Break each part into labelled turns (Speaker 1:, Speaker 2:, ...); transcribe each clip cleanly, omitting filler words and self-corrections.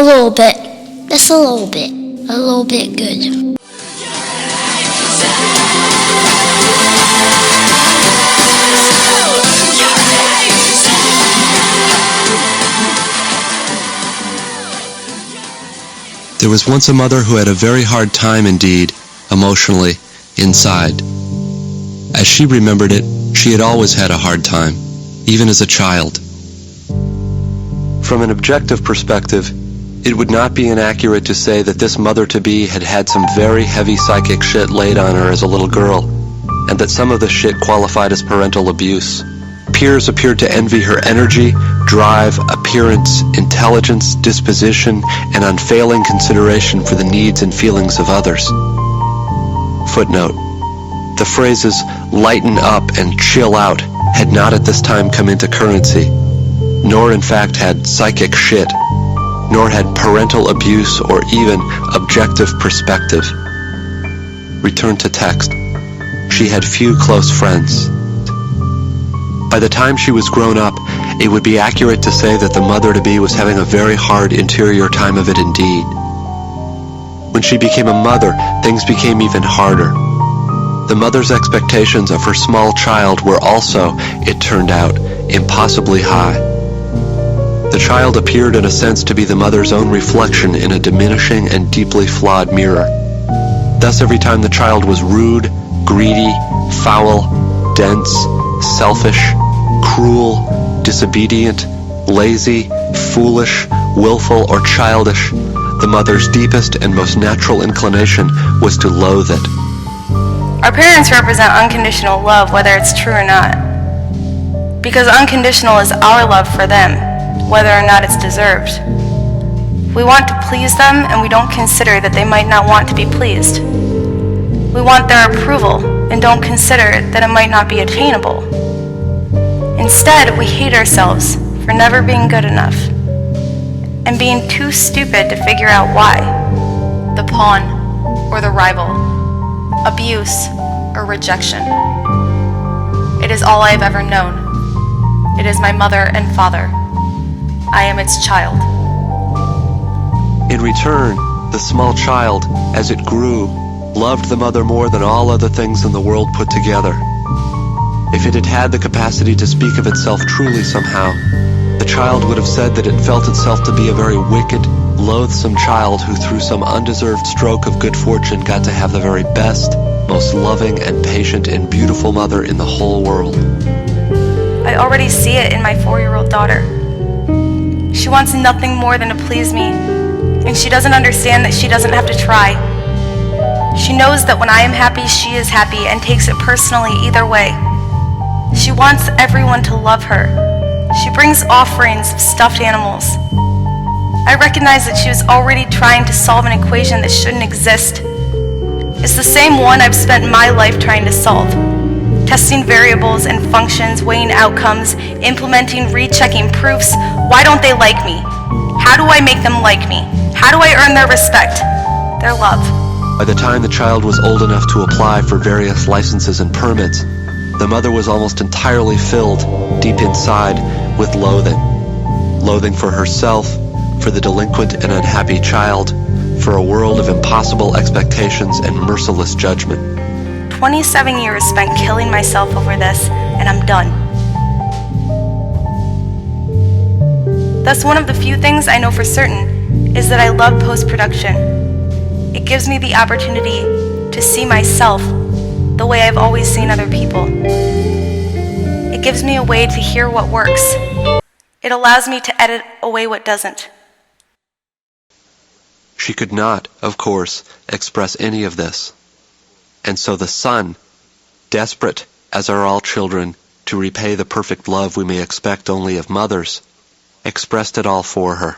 Speaker 1: A little bit. Just a little bit. A little bit good.
Speaker 2: There was once a mother who had a very hard time indeed, emotionally, inside. As she remembered it, she had always had a hard time, even as a child. From an objective perspective, it would not be inaccurate to say that this mother-to-be had had some very heavy psychic shit laid on her as a little girl, and that some of the shit qualified as parental abuse. Peers appeared to envy her energy, drive, appearance, intelligence, disposition, and unfailing consideration for the needs and feelings of others. Footnote: the phrases lighten up and chill out had not at this time come into currency, nor in fact had psychic shit, nor had parental abuse or even objective perspective. Return to text. She had few close friends. By the time she was grown up, it would be accurate to say that the mother-to-be was having a very hard interior time of it indeed. When she became a mother, things became even harder. The mother's expectations of her small child were also, it turned out, impossibly high. The child appeared in a sense to be the mother's own reflection in a diminishing and deeply flawed mirror. Thus every time the child was rude, greedy, foul, dense, selfish, cruel, disobedient, lazy, foolish, willful, or childish, the mother's deepest and most natural inclination was to loathe it.
Speaker 3: Our parents represent unconditional love, whether it's true or not. Because unconditional is our love for them, whether or not it's deserved. We want to please them, and we don't consider that they might not want to be pleased. We want their approval, and don't consider that it might not be attainable. Instead, we hate ourselves for never being good enough, and being too stupid to figure out why.
Speaker 4: The pawn or the rival, abuse or rejection. It is all I have ever known. It is my mother and father. I am its child.
Speaker 2: In return, the small child, as it grew, loved the mother more than all other things in the world put together. If it had had the capacity to speak of itself truly somehow, the child would have said that it felt itself to be a very wicked, loathsome child who through some undeserved stroke of good fortune got to have the very best, most loving and patient and beautiful mother in the whole world.
Speaker 3: I already see it in my 4-year-old daughter. She wants nothing more than to please me, and she doesn't understand that she doesn't have to try. She knows that when I am happy, she is happy, and takes it personally either way. She wants everyone to love her. She brings offerings of stuffed animals. I recognize that she was already trying to solve an equation that shouldn't exist. It's the same one I've spent my life trying to solve. Testing variables and functions, weighing outcomes, implementing, rechecking proofs. Why don't they like me? How do I make them like me? How do I earn their respect, their love?
Speaker 2: By the time the child was old enough to apply for various licenses and permits, the mother was almost entirely filled, deep inside, with loathing. Loathing for herself, for the delinquent and unhappy child, for a world of impossible expectations and merciless judgment.
Speaker 3: 27 years spent killing myself over this, and I'm done. Thus, one of the few things I know for certain is that I love post-production. It gives me the opportunity to see myself the way I've always seen other people. It gives me a way to hear what works. It allows me to edit away what doesn't.
Speaker 2: She could not, of course, express any of this. And so the son, desperate, as are all children, to repay the perfect love we may expect only of mothers, expressed it all for her.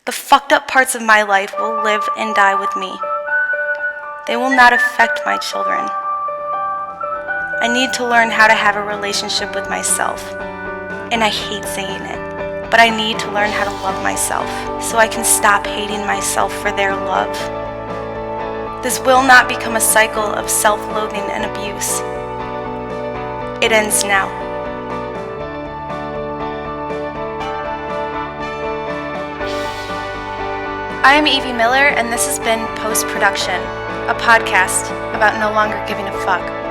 Speaker 3: The fucked up parts of my life will live and die with me. They will not affect my children. I need to learn how to have a relationship with myself. And I hate saying it, but I need to learn how to love myself so I can stop hating myself for their love. This will not become a cycle of self-loathing and abuse. It ends now. I am Evie Miller, and this has been Post Production, a podcast about no longer giving a fuck.